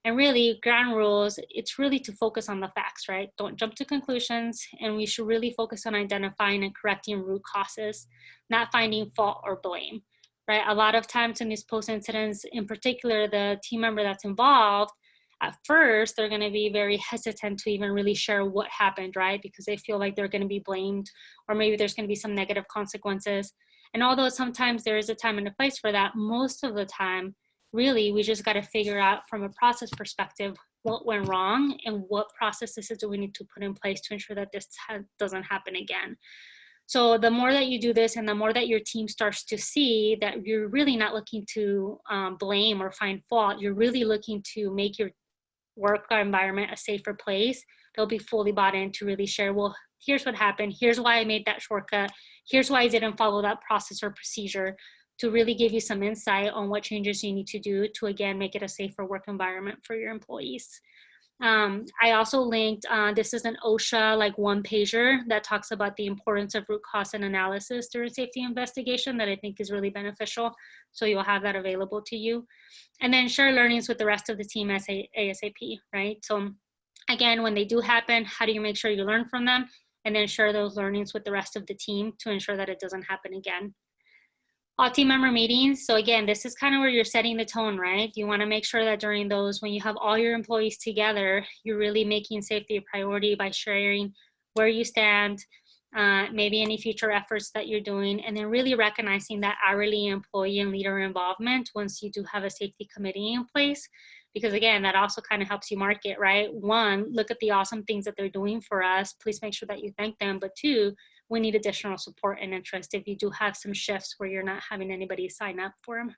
Speaker 3: And really, ground rules, it's really to focus on the facts, right? Don't jump to conclusions, and we should really focus on identifying and correcting root causes, not finding fault or blame, right? A lot of times in these post-incidents, in particular, the team member that's involved, at first, they're going to be very hesitant to even really share what happened, right? Because they feel like they're going to be blamed, or maybe there's going to be some negative consequences. And although sometimes there is a time and a place for that, most of the time, really, we just got to figure out from a process perspective what went wrong and what processes do we need to put in place to ensure that this doesn't happen again. So the more that you do this and the more that your team starts to see that you're really not looking to blame or find fault, you're really looking to make your work environment a safer place, they'll be fully bought in to really share, well, here's what happened, here's why I made that shortcut, here's why I didn't follow that process or procedure, to really give you some insight on what changes you need to do to, again, make it a safer work environment for your employees. I also linked, this is an OSHA like one pager that talks about the importance of root cause and analysis during safety investigation that I think is really beneficial. So you'll have that available to you. And then share learnings with the rest of the team ASAP, right? So again, when they do happen, how do you make sure you learn from them? And then share those learnings with the rest of the team to ensure that it doesn't happen again. All team member meetings. So again, this is kind of where you're setting the tone, right? You want to make sure that during those, when you have all your employees together, you're really making safety a priority by sharing where you stand, maybe any future efforts that you're doing, and then really recognizing that hourly employee and leader involvement once you do have a safety committee in place. Because again, that also kind of helps you market, right? One, look at the awesome things that they're doing for us. Please make sure that you thank them. But two, we need additional support and interest if you do have some shifts where you're not having anybody sign up for them.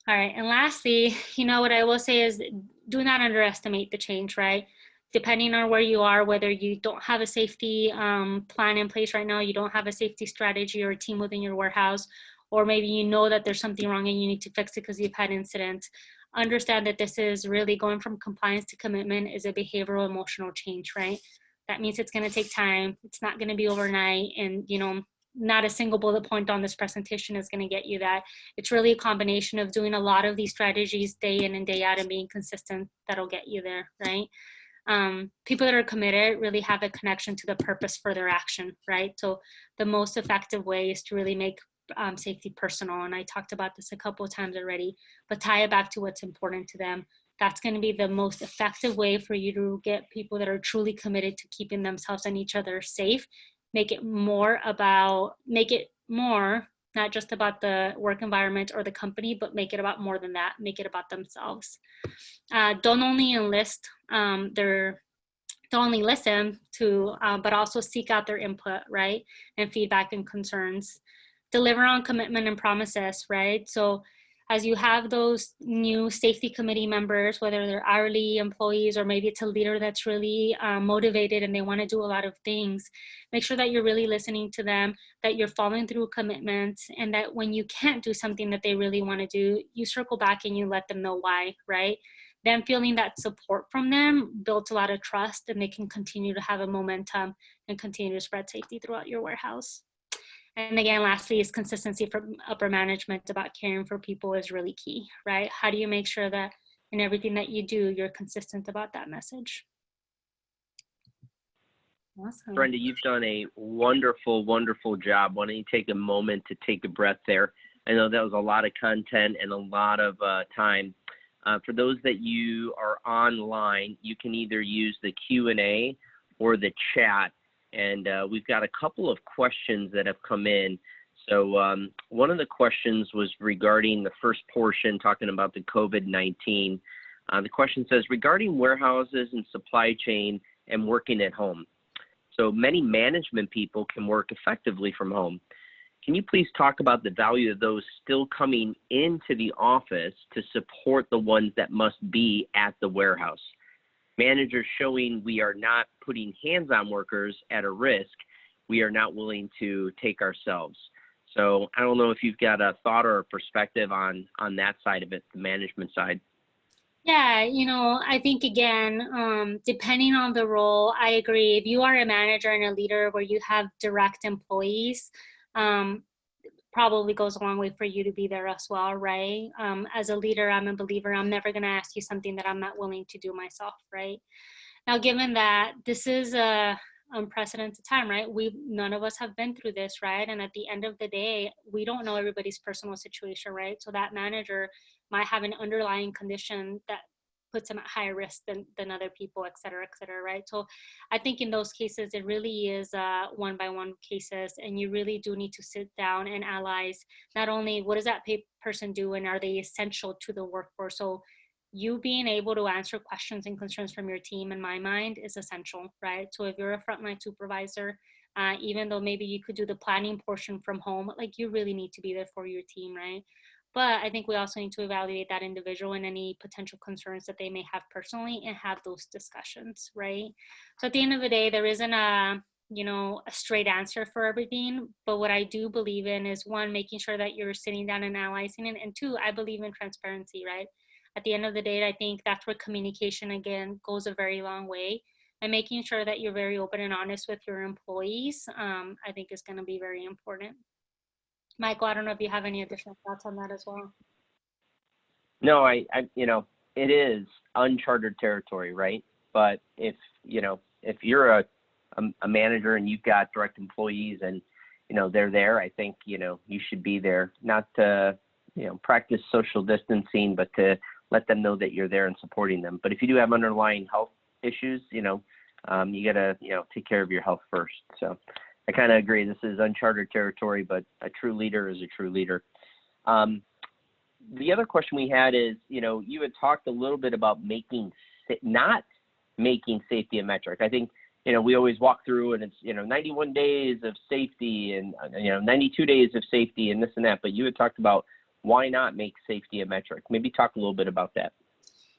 Speaker 3: All right, and lastly, you know, what I will say is do not underestimate the change, right? Depending on where you are, whether you don't have a safety plan in place right now, you don't have a safety strategy or a team within your warehouse, or maybe you know that there's something wrong and you need to fix it because you've had incidents. Understand that this is really going from compliance to commitment is a behavioral emotional change, right? That means it's going to take time. It's not going to be overnight. And, you know, not a single bullet point on this presentation is going to get you that. It's really a combination of doing a lot of these strategies day in and day out and being consistent that'll get you there, right? People that are committed really have a connection to the purpose for their action, right? So the most effective way is to really make safety personal. And I talked about this a couple of times already, but tie it back to what's important to them. That's going to be the most effective way for you to get people that are truly committed to keeping themselves and each other safe. Make it more, not just about the work environment or the company, but make it about more than that. Make it about themselves. Don't only listen to, but also seek out their input, right? And feedback and concerns. Deliver on commitment and promises, right? So as you have those new safety committee members, whether they're hourly employees or maybe it's a leader that's really motivated and they want to do a lot of things, make sure that you're really listening to them, that you're following through commitments, and that when you can't do something that they really want to do, you circle back and you let them know why, right? Them feeling that support from them builds a lot of trust, and they can continue to have a momentum and continue to spread safety throughout your warehouse. And again, lastly, is consistency from upper management about caring for people is really key, right? How do you make sure that in everything that you do, you're consistent about that message? Awesome.
Speaker 2: Brenda, you've done a wonderful, wonderful job. Why don't you take a moment to take a breath there? I know that was a lot of content and a lot of time. For those that you are online, you can either use the Q&A or the chat. And we've got a couple of questions that have come in. So one of the questions was regarding the first portion, talking about the COVID-19. The question says, regarding warehouses and supply chain and working at home. So many management people can work effectively from home. Can you please talk about the value of those still coming into the office to support the ones that must be at the warehouse? Managers showing we are not putting hands-on workers at a risk we are not willing to take ourselves. So I don't know if you've got a thought or a perspective on that side of it, the management side.
Speaker 3: Yeah, you know, I think again, depending on the role, I agree. If you are a manager and a leader where you have direct employees, probably goes a long way for you to be there as well, right? As a leader, I'm a believer. I'm never going to ask you something that I'm not willing to do myself, right? Now, given that this is a unprecedented time, right? None of us have been through this, right? And at the end of the day, we don't know everybody's personal situation, right? So that manager might have an underlying condition that puts them at higher risk than other people, et cetera, right? So I think in those cases, it really is one-by-one cases, and you really do need to sit down and analyze not only what does that person do and are they essential to the workforce. So you being able to answer questions and concerns from your team, in my mind, is essential, right? So if you're a frontline supervisor, even though maybe you could do the planning portion from home, like you really need to be there for your team, right? But I think we also need to evaluate that individual and any potential concerns that they may have personally and have those discussions, right? So at the end of the day, there isn't a straight answer for everything. But what I do believe in is, one, making sure that you're sitting down and analyzing it. And two, I believe in transparency, right? At the end of the day, I think that's where communication, again, goes a very long way. And making sure that you're very open and honest with your employees, I think is going to be very important. Michael, I don't know if you have any additional thoughts on that as well.
Speaker 2: No, I it is uncharted territory, right? But if you're a manager and you've got direct employees and, they're there, I think, you should be there, not to, practice social distancing, but to let them know that you're there and supporting them. But if you do have underlying health issues, you got to, take care of your health first. So I kind of agree. This is uncharted territory, but a true leader is a true leader. The other question we had is, you had talked a little bit about not making safety a metric. I think, we always walk through and it's, 91 days of safety and, 92 days of safety and this and that. But you had talked about why not make safety a metric. Maybe talk a little bit about that.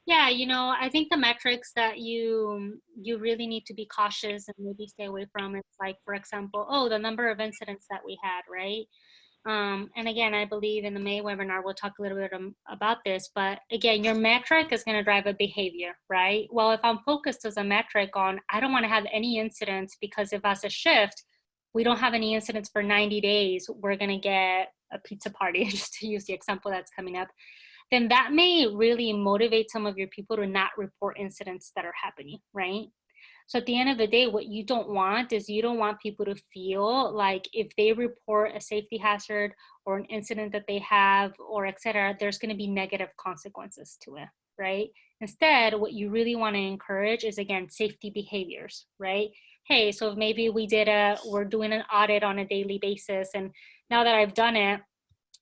Speaker 3: Yeah, I think the metrics that you really need to be cautious and maybe stay away from, it's like, for example, the number of incidents that we had, right? And again, I believe in the May webinar, we'll talk a little bit about this, but again, your metric is going to drive a behavior, right? Well, if I'm focused as a metric on, I don't want to have any incidents, because if as a shift, we don't have any incidents for 90 days, we're going to get a pizza party, just to use the example that's coming up, then that may really motivate some of your people to not report incidents that are happening, right? So at the end of the day, what you don't want is, you don't want people to feel like if they report a safety hazard or an incident that they have, or et cetera, there's going to be negative consequences to it, right? Instead, what you really want to encourage is, again, safety behaviors, right? Hey, so maybe we're doing an audit on a daily basis, and now that I've done it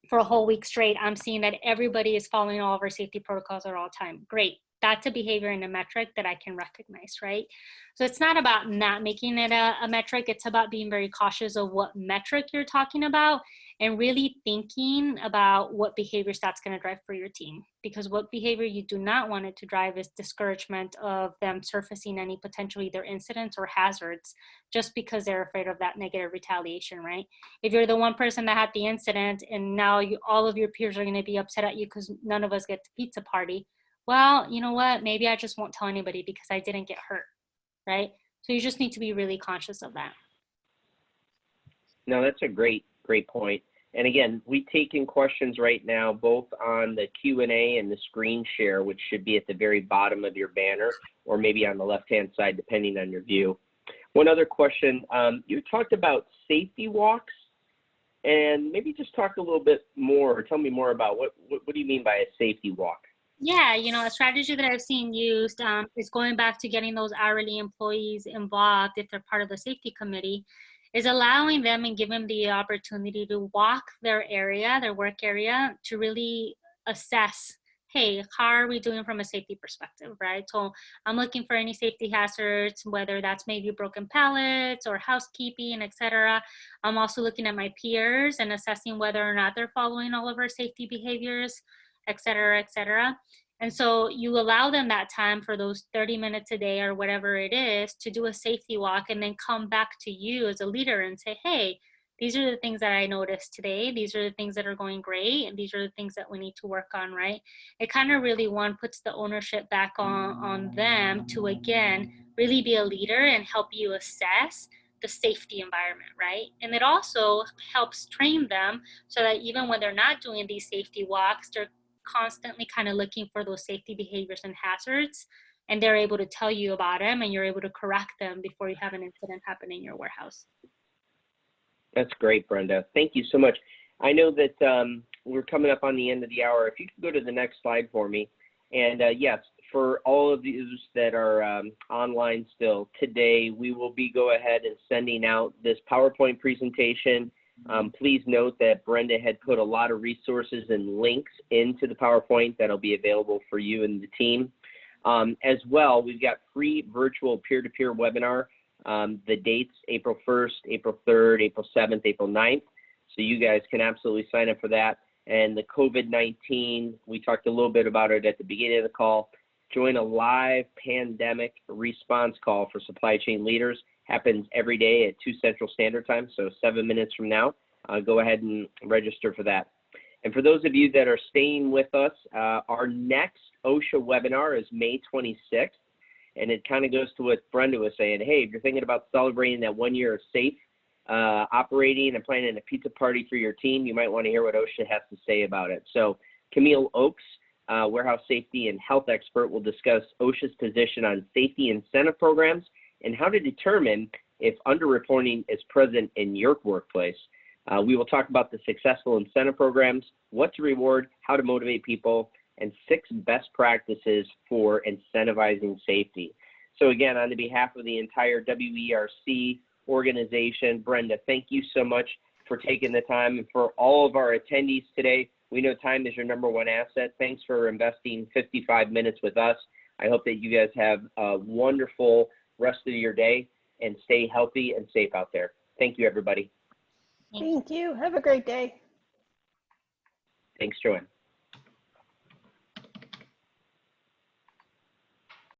Speaker 3: for a whole week straight, I'm seeing that everybody is following all of our safety protocols at all time. Great. That's a behavior and a metric that I can recognize, right? So it's not about not making it a metric. It's about being very cautious of what metric you're talking about, and really thinking about what behaviors that's going to drive for your team. Because what behavior you do not want it to drive is discouragement of them surfacing any potential either incidents or hazards, just because they're afraid of that negative retaliation, right? If you're the one person that had the incident and now all of your peers are going to be upset at you because none of us get the pizza party, well, you know what? Maybe I just won't tell anybody because I didn't get hurt, right? So you just need to be really conscious of that.
Speaker 2: No, that's a great point. And again, we take in questions right now, both on the Q&A and the screen share, which should be at the very bottom of your banner, or maybe on the left-hand side, depending on your view. One other question, you talked about safety walks, and maybe just talk a little bit more, or tell me more about what do you mean by a safety walk?
Speaker 3: Yeah, a strategy that I've seen used is going back to getting those hourly employees involved if they're part of the safety committee, is allowing them and giving them the opportunity to walk their area, their work area, to really assess, hey, how are we doing from a safety perspective, right? So I'm looking for any safety hazards, whether that's maybe broken pallets or housekeeping, et cetera. I'm also looking at my peers and assessing whether or not they're following all of our safety behaviors, et cetera, et cetera. And so you allow them that time for those 30 minutes a day or whatever it is to do a safety walk, and then come back to you as a leader and say, hey, these are the things that I noticed today. These are the things that are going great. And these are the things that we need to work on, right? It kind of really, puts the ownership back on them to, again, really be a leader and help you assess the safety environment, right? And it also helps train them so that even when they're not doing these safety walks, they're constantly kind of looking for those safety behaviors and hazards, and they're able to tell you about them, and you're able to correct them before you have an incident happen in your warehouse.
Speaker 2: That's great, Brenda. Thank you so much. I know that we're coming up on the end of the hour. If you could go to the next slide for me. And yes, for all of these that are online still, today we will be go ahead and sending out this PowerPoint presentation. Please note that Brenda had put a lot of resources and links into the PowerPoint that'll be available for you and the team. As well, we've got free virtual peer-to-peer webinar. The dates, April 1st, April 3rd, April 7th, April 9th. So you guys can absolutely sign up for that. And the COVID-19, we talked a little bit about it at the beginning of the call. Join a live pandemic response call for supply chain leaders. Happens every day at 2 Central Standard Time, so 7 minutes from now. Go ahead and register for that. And for those of you that are staying with us, our next OSHA webinar is May 26th. And it kind of goes to what Brenda was saying. Hey, if you're thinking about celebrating that 1 year of safe operating and planning a pizza party for your team, you might want to hear what OSHA has to say about it. So Camille Oakes, warehouse safety and health expert, will discuss OSHA's position on safety incentive programs and how to determine if underreporting is present in your workplace. We will talk about the successful incentive programs, what to reward, how to motivate people, and 6 best practices for incentivizing safety. So again, on the behalf of the entire WERC organization, Brenda, thank you so much for taking the time. And for all of our attendees today, we know time is your #1 asset. Thanks for investing 55 minutes with us. I hope that you guys have a wonderful rest of your day and stay healthy and safe out there. Thank you, everybody.
Speaker 1: Thank you. Have a great day.
Speaker 2: Thanks, Joanne.